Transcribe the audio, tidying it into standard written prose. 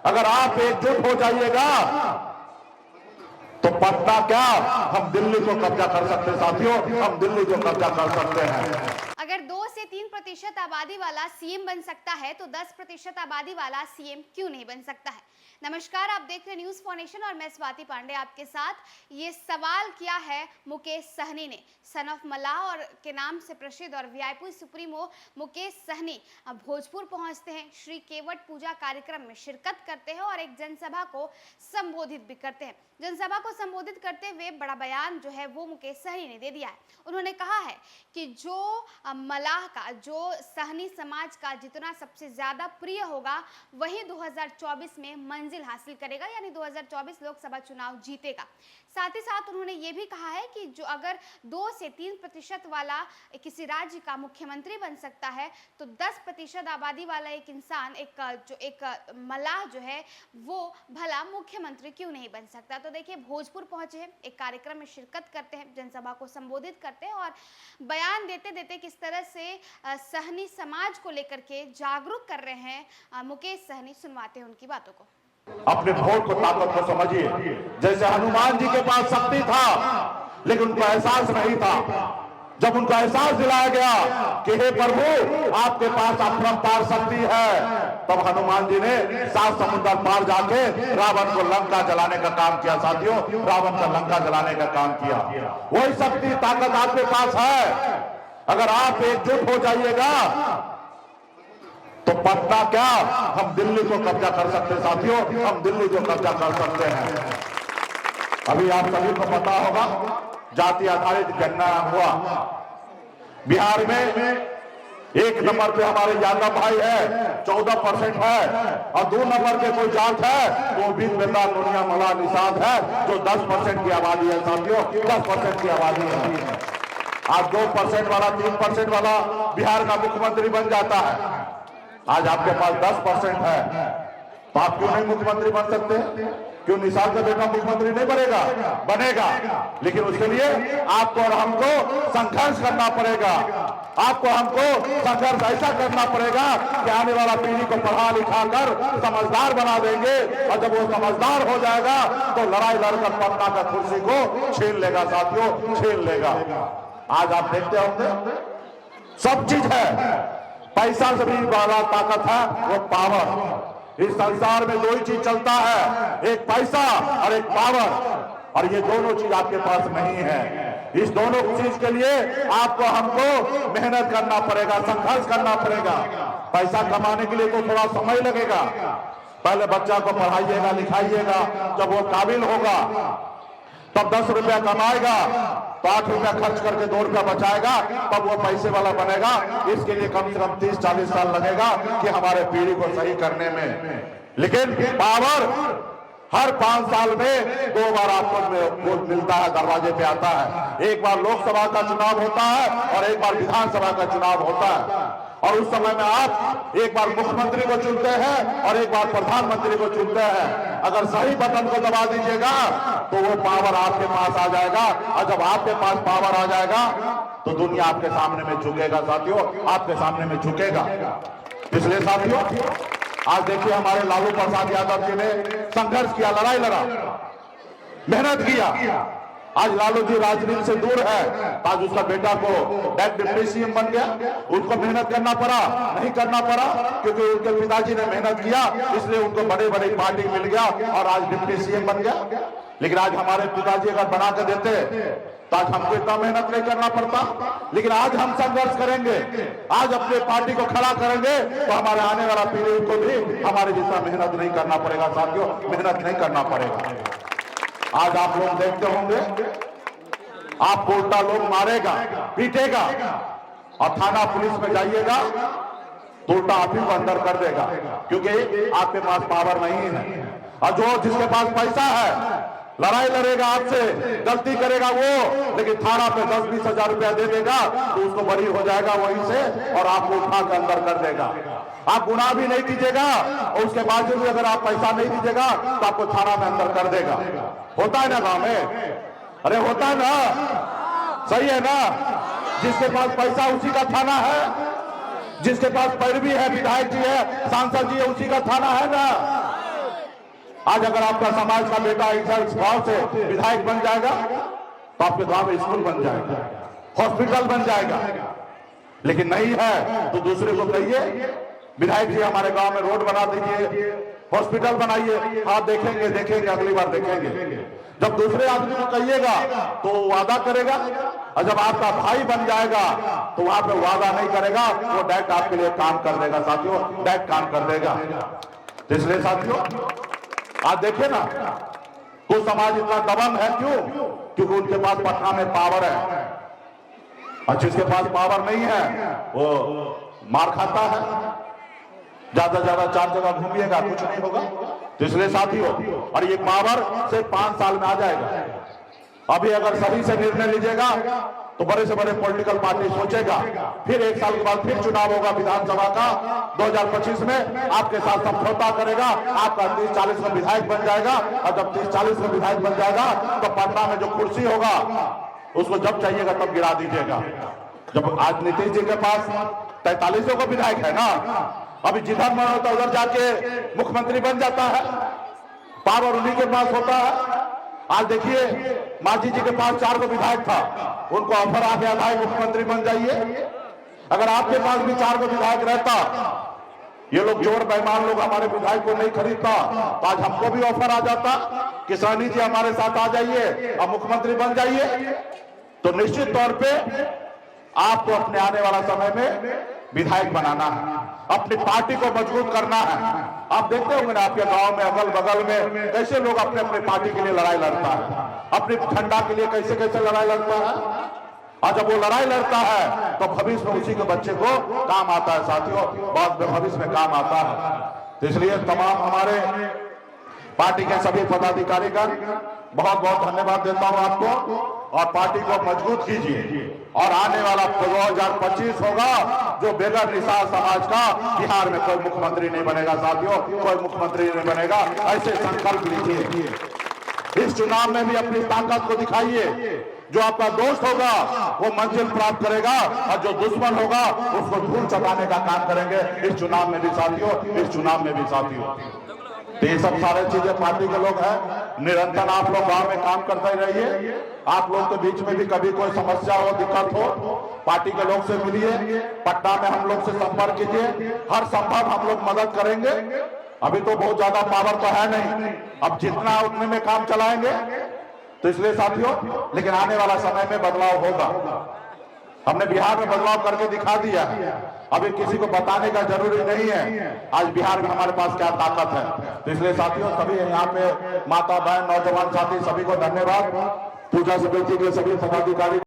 अगर आप एकजुट हो जाइएगा तो पटना क्या, हम दिल्ली को कब्जा कर सकते हैं साथियों, हम दिल्ली को कब्जा कर सकते हैं। अगर 2 से 3% आबादी वाला सीएम बन सकता है तो 10% आबादी वाला सीएम क्यों नहीं बन सकता है। नमस्कार, आप देख रहे हैं न्यूज फॉर नेशन और मैं स्वाति पांडे आपके साथ। ये सवाल किया है मुकेश सहनी ने। सन ऑफ मल्लाह और के नाम से प्रसिद्ध और वीआईपी सुप्रीमो मुकेश सहनी भोजपुर पहुंचते हैं, श्री केवट पूजा कार्यक्रम में शिरकत करते हैं और एक जनसभा को संबोधित भी करते हैं। जनसभा को संबोधित करते हुए बड़ा बयान जो है वो मुकेश सहनी ने दे दिया है। उन्होंने कहा है कि जो मलाह का, जो सहनी समाज का जितना सबसे ज्यादा प्रिय होगा वही 2024 में मंजिल हासिल करेगा, यानी 2024 लोकसभा चुनाव जीतेगा। साथ ही साथ उन्होंने ये भी कहा है कि जो अगर 2 से 3% वाला किसी राज्य का मुख्यमंत्री बन सकता है तो 10% आबादी वाला एक इंसान, एक मलाह जो है वो भला मुख्यमंत्री क्यों नहीं बन सकता। तो देखिए, भोजपुर पहुंचे हैं, एक कार्यक्रम में शिरकत करते हैं, जनसभा को संबोधित करते हैं और बयान देते देते किस तरह से सहनी समाज को लेकर के जागरूक कर रहे हैं मुकेश सहनी। सुनवाते हैं उनकी बातों को। अपने वोट को, ताकत को समझिए। जैसे हनुमान जी के पास शक्ति था लेकिन उनको एहसास नहीं था। जब उनको एहसास दिलाया गया कि हे प्रभु आपके पास अपरंपार शक्ति है, तब हनुमान जी ने 7 समुद्र पार जाके रावण को लंका जलाने का काम किया साथियों, रावण का लंका जलाने का काम किया। वही शक्ति, ताकत आपके पास है। अगर आप एकजुट हो जाइएगा तो पटना क्या, हम दिल्ली को कब्जा कर सकते हैं साथियों, हम दिल्ली को कब्जा कर सकते हैं। अभी आप सभी को पता होगा, जाति आधारित जनगणना हुआ। बिहार में 1 नंबर पे हमारे यादव भाई है, 14% है, और 2 नंबर पे कोई जात है वो बीच बेटा दुनिया मला निषाद है, जो 10% की आबादी है साथियों, 10% की आबादी है। आज 2% वाला, 3% वाला बिहार का मुख्यमंत्री बन जाता है। आज आपके पास 10% है तो आप क्यों नहीं मुख्यमंत्री बन सकते? क्यों निषाद का बेटा मुख्यमंत्री नहीं बनेगा? बनेगा, लेकिन उसके लिए आपको और हमको संघर्ष करना पड़ेगा। आपको हमको संघर्ष ऐसा करना पड़ेगा कि आने वाला पीढ़ी को पढ़ा लिखा कर समझदार बना देंगे, और जब वो समझदार हो जाएगा तो लड़ाई लड़कर पटना का कुर्सी को छीन लेगा साथियों, छीन लेगा। आज आप देखते होंगे सब चीज है, पैसा से भी बड़ा ताकत है वो पावर। इस संसार में 2 ही चीज चलता है, एक पैसा और एक पावर, और ये दोनों चीज आपके पास नहीं है। इस दोनों चीज के लिए आपको हमको मेहनत करना पड़ेगा, संघर्ष करना पड़ेगा। पैसा कमाने के लिए तो थोड़ा समय लगेगा। पहले बच्चा को पढ़ाइएगा, लिखाइएगा, जब वो काबिल होगा तब 10 रुपया कमाएगा तो 8 रुपया खर्च करके 2 रुपया बचाएगा, तब वो पैसे वाला बनेगा। इसके लिए कम से कम 30-40 साल लगेगा कि हमारे पीढ़ी को सही करने में। लेकिन पावर हर 5 साल में 2 बार आपको मिलता है, दरवाजे पे आता है। एक बार लोकसभा का चुनाव होता है और एक बार विधानसभा का चुनाव होता है, और उस समय में आप एक बार मुख्यमंत्री को चुनते हैं और एक बार प्रधानमंत्री को चुनते हैं। अगर सही बटन को दबा दीजिएगा तो वो पावर आपके पास आ जाएगा, और जब आपके पास पावर आ जाएगा तो दुनिया आपके सामने में झुकेगा साथियों, आपके सामने में झुकेगा। इसलिए साथियों, आज देखिए हमारे लालू प्रसाद यादव जी ने संघर्ष किया, लड़ाई लड़ा, मेहनत किया। आज लालू जी राजनीति से दूर है, आज उसका बेटा को डिप्टी सीएम बन गया। उसको मेहनत करना पड़ा, नहीं करना पड़ा, क्योंकि उनके पिताजी ने मेहनत किया, इसलिए उनको बड़े बड़े पार्टी मिल गया और आज डिप्टी सीएम बन गया। लेकिन आज हमारे पिताजी अगर बना कर देते तो आज हमको इतना मेहनत नहीं करना पड़ता। लेकिन आज हम संघर्ष करेंगे, आज अपने पार्टी को खड़ा करेंगे तो हमारे आने वाला पीढ़ी को भी हमारे जितना मेहनत नहीं करना पड़ेगा साथियों, मेहनत नहीं करना पड़ेगा। आज आप लोग देखते होंगे, आपको उल्टा लोग मारेगा, पीटेगा, और थाना पुलिस में जाइएगा तो उल्टा आप ही को अंदर कर देगा, क्योंकि आपके पास पावर नहीं है। और जो जिसके पास पैसा है लड़ाई लड़ेगा आपसे, गलती करेगा वो, लेकिन थाना पे 10-20 हजार रुपया दे देगा तो उसको बरी हो जाएगा वहीं से और आपको उठा के अंदर कर देगा। आप गुनाह भी नहीं कीजिएगा और उसके बावजूद भी अगर आप पैसा नहीं दीजिएगा तो आपको थाना में अंदर कर देगा। होता है ना गांव में? अरे होता है ना, सही है ना? जिसके पास पैसा उसी का थाना है, जिसके पास पैरवी है, विधायक जी है, सांसद जी है, उसी का थाना है ना। आज अगर आपका समाज का बेटा इस गांव से विधायक बन जाएगा तो आपके गांव में स्कूल बन जाएगा, हॉस्पिटल बन जाएगा। लेकिन नहीं है तो दूसरे को कहिए विधायक जी हमारे गांव में रोड बना दीजिए, हॉस्पिटल बनाइए। आप देखेंगे अगली बार देखेंगे। जब दूसरे आदमी को कहिएगा तो वादा करेगा, और जब आपका भाई बन जाएगा तो वहां पे वादा नहीं करेगा, वो डायरेक्ट आपके लिए काम कर देगा साथियों, डायरेक्ट काम कर देगा। तो इसलिए साथियों आज देखिए ना, तो समाज इतना दबंग है क्यों? क्योंकि उनके पास पटना में पावर है, और जिसके पास पावर नहीं है वो मार खाता है। ज्यादा ज्यादा 4 जगह घूमिएगा कुछ नहीं होगा। तो इसलिए साथियों, और ये पावर सिर्फ 5 साल में आ जाएगा। अभी अगर सही से निर्णय लीजिएगा तो बड़े से बड़े पॉलिटिकल पार्टी सोचेगा, फिर 1 साल के बाद फिर चुनाव होगा विधानसभा का 2025 में, आपके साथ समझौता करेगा, आपका 30-40 में विधायक बन जाएगा। और जब 30-40 में विधायक बन जाएगा तो पटना में जो कुर्सी होगा उसको जब चाहिएगा तब गिरा दीजिएगा। जब आज नीतीश जी के पास 43 को विधायक है ना, अभी जिधर मन होता उधर जाके मुख्यमंत्री बन जाता है, पावर उन्हीं के पास होता है। आज देखिए मांझी जी के पास 4 विधायक था, उनको ऑफर आ गया था मुख्यमंत्री बन जाइए। अगर आपके पास भी 4 विधायक रहता, ये लोग चोर बेईमान लोग हमारे विधायक को नहीं खरीदता, तो आज हमको भी ऑफर आ जाता कि सहनी जी हमारे साथ आ जाइए और मुख्यमंत्री बन जाइए। तो निश्चित तौर पे आपको अपने आने वाला समय में विधायक बनाना है, अपनी पार्टी को मजबूत करना है। आप देखते होंगे ना आपके गांव में अगल बगल में कैसे लोग अपने अपने पार्टी के लिए लड़ाई लड़ता है, अपनी झंडा के लिए कैसे कैसे लड़ाई लड़ता है। और जब वो लड़ाई लड़ता है तो भविष्य में उसी के बच्चे को काम आता है साथियों, बहुत भविष्य में काम आता है। तो इसलिए तमाम हमारे पार्टी के सभी पदाधिकारीगण बहुत बहुत धन्यवाद देता हूं आपको, और पार्टी को मजबूत कीजिए। और आने वाला 2025 होगा जो बेगर निसार समाज का बिहार में कोई मुख्यमंत्री नहीं बनेगा साथियों, कोई मुख्यमंत्री नहीं बनेगा, ऐसे संकल्प लीजिए। इस चुनाव में भी अपनी ताकत को दिखाइए। जो आपका दोस्त होगा वो मंजिल प्राप्त करेगा, और जो दुश्मन होगा उसको धूल चटाने का काम करेंगे इस चुनाव में भी साथियों, इस चुनाव में भी साथियों। तो ये सब सारे चीजें पार्टी के लोग हैं। निरंतर आप लोग गांव में काम करते ही रहिए। आप लोग के बीच में भी कभी कोई समस्या हो, दिक्कत हो, पार्टी के लोग से मिलिए, पटना में हम लोग से संपर्क कीजिए, हर संभव हम लोग मदद करेंगे। अभी तो बहुत ज्यादा पावर तो है नहीं, अब जितना उतने में काम चलाएंगे। तो इसलिए साथियों, लेकिन आने वाला समय में बदलाव होगा। हमने बिहार में बदलाव करके दिखा दिया, अभी किसी को बताने का जरूरी नहीं है आज बिहार में हमारे पास क्या ताकत है। तो इसलिए साथियों, सभी यहाँ पे माता बहन नौजवान साथी सभी को धन्यवाद। पूजा समिति के सभी पदाधिकारी